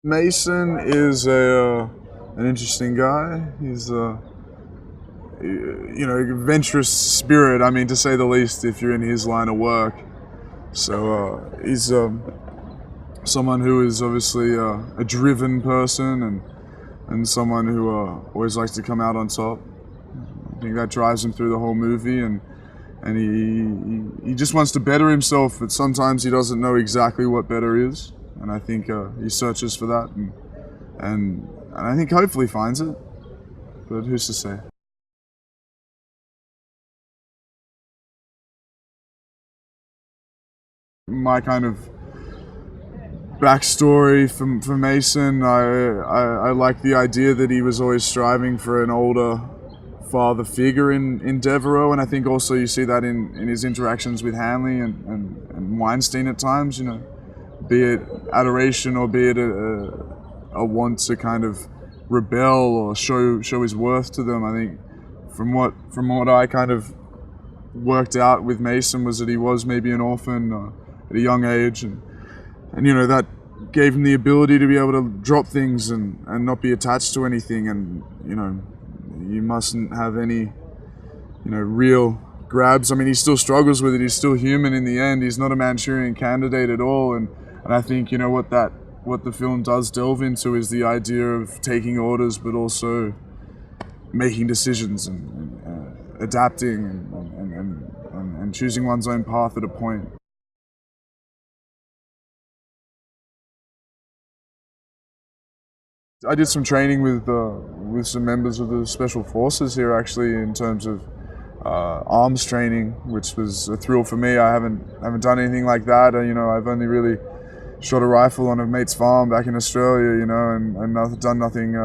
Mason is an interesting guy. He's adventurous spirit. I mean, to say the least, if you're in his line of work. So he's someone who is obviously a driven person and someone who always likes to come out on top. I think that drives him through the whole movie, and he just wants to better himself, but sometimes he doesn't know exactly what better is, and I think he searches for that, and I think hopefully finds it, but who's to say? My kind of backstory for Mason, I like the idea that he was always striving for an older father figure in Devereaux, and I think also you see that in his interactions with Hanley and Weinstein at times, be it adoration or be it a want to kind of rebel or show his worth to them. I think from what I kind of worked out with Mason was that he was maybe an orphan at a young age, and that gave him the ability to be able to drop things and not be attached to anything, and you mustn't have any real grabs. I mean, he still struggles with it. He's still human in the end. He's not a Manchurian candidate at all, and I think what the film does delve into is the idea of taking orders, but also making decisions and adapting and choosing one's own path at a point. I did some training with some members of the special forces here, actually, in terms of arms training, which was a thrill for me. I haven't done anything like that. I've only really shot a rifle on a mate's farm back in Australia, and done nothing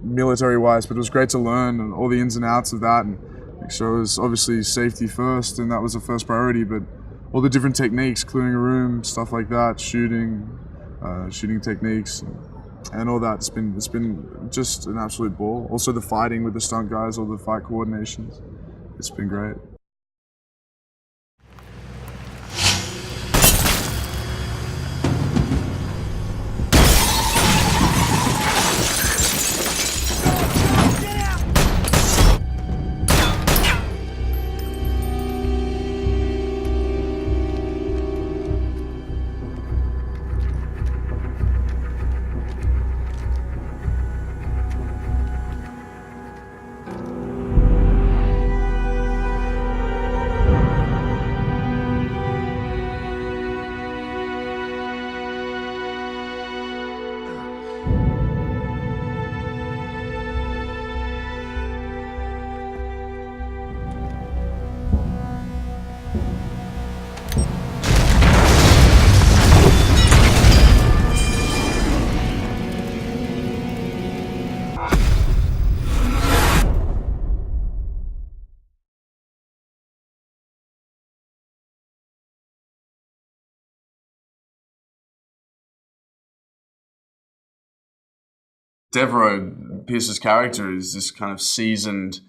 military-wise. But it was great to learn all the ins and outs of that, and make sure it was obviously safety first, and that was the first priority. But all the different techniques, clearing a room, stuff like that, shooting techniques. And all that, it's been just an absolute ball. Also the fighting with the stunt guys, all the fight coordinations, it's been great. Devereaux, Pierce's character, is this kind of seasoned,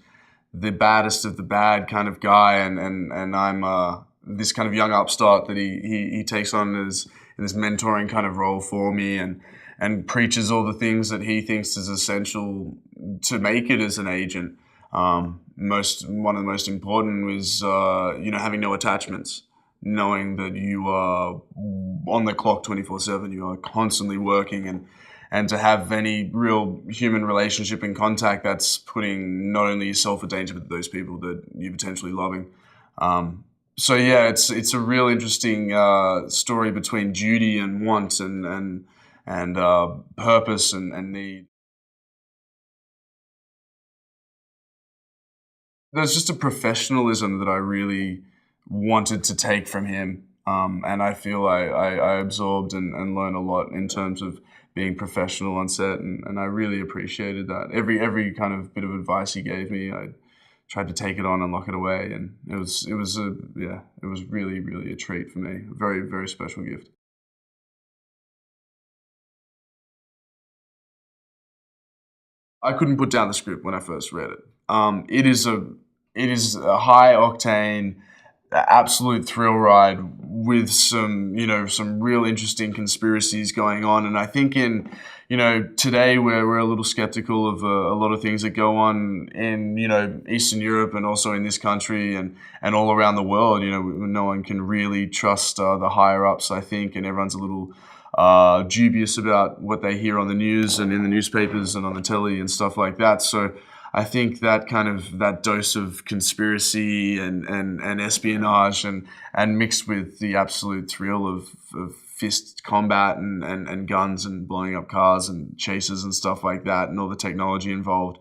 the baddest of the bad kind of guy, and I'm this kind of young upstart that he takes on as in this mentoring kind of role for me, and preaches all the things that he thinks is essential to make it as an agent. One of the most important was having no attachments, knowing that you are on the clock 24/7, you are constantly working, and to have any real human relationship and contact that's putting not only yourself in danger, but those people that you're potentially loving. So yeah, it's a real interesting story between duty and want and purpose and need. There's just a professionalism that I really wanted to take from him, and I feel I absorbed and learned a lot in terms of being professional on set, and I really appreciated that. Every kind of bit of advice he gave me, I tried to take it on and lock it away, and it was really, really a treat for me. A very, very special gift. I couldn't put down the script when I first read it. It is a high octane, absolute thrill ride with some, some real interesting conspiracies going on. And I think in, today we're a little skeptical of a lot of things that go on in, Eastern Europe and also in this country and all around the world. No one can really trust the higher ups, I think, and everyone's a little dubious about what they hear on the news and in the newspapers and on the telly and stuff like that. So I think that dose of conspiracy and espionage and mixed with the absolute thrill of fist combat and guns and blowing up cars and chases and stuff like that and all the technology involved.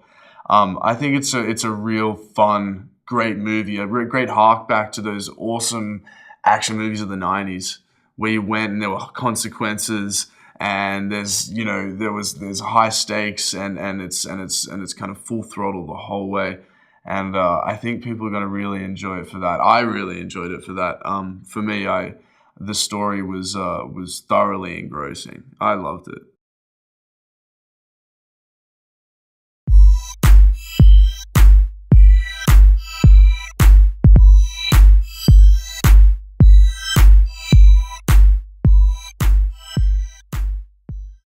I think it's a real fun, great movie, a great hark back to those awesome action movies of the 90s where you went and there were consequences and there's high stakes and it's kind of full throttle the whole way, and I think people are going to really enjoy it for that. I really enjoyed it for that. For me, the story was thoroughly engrossing. I loved it.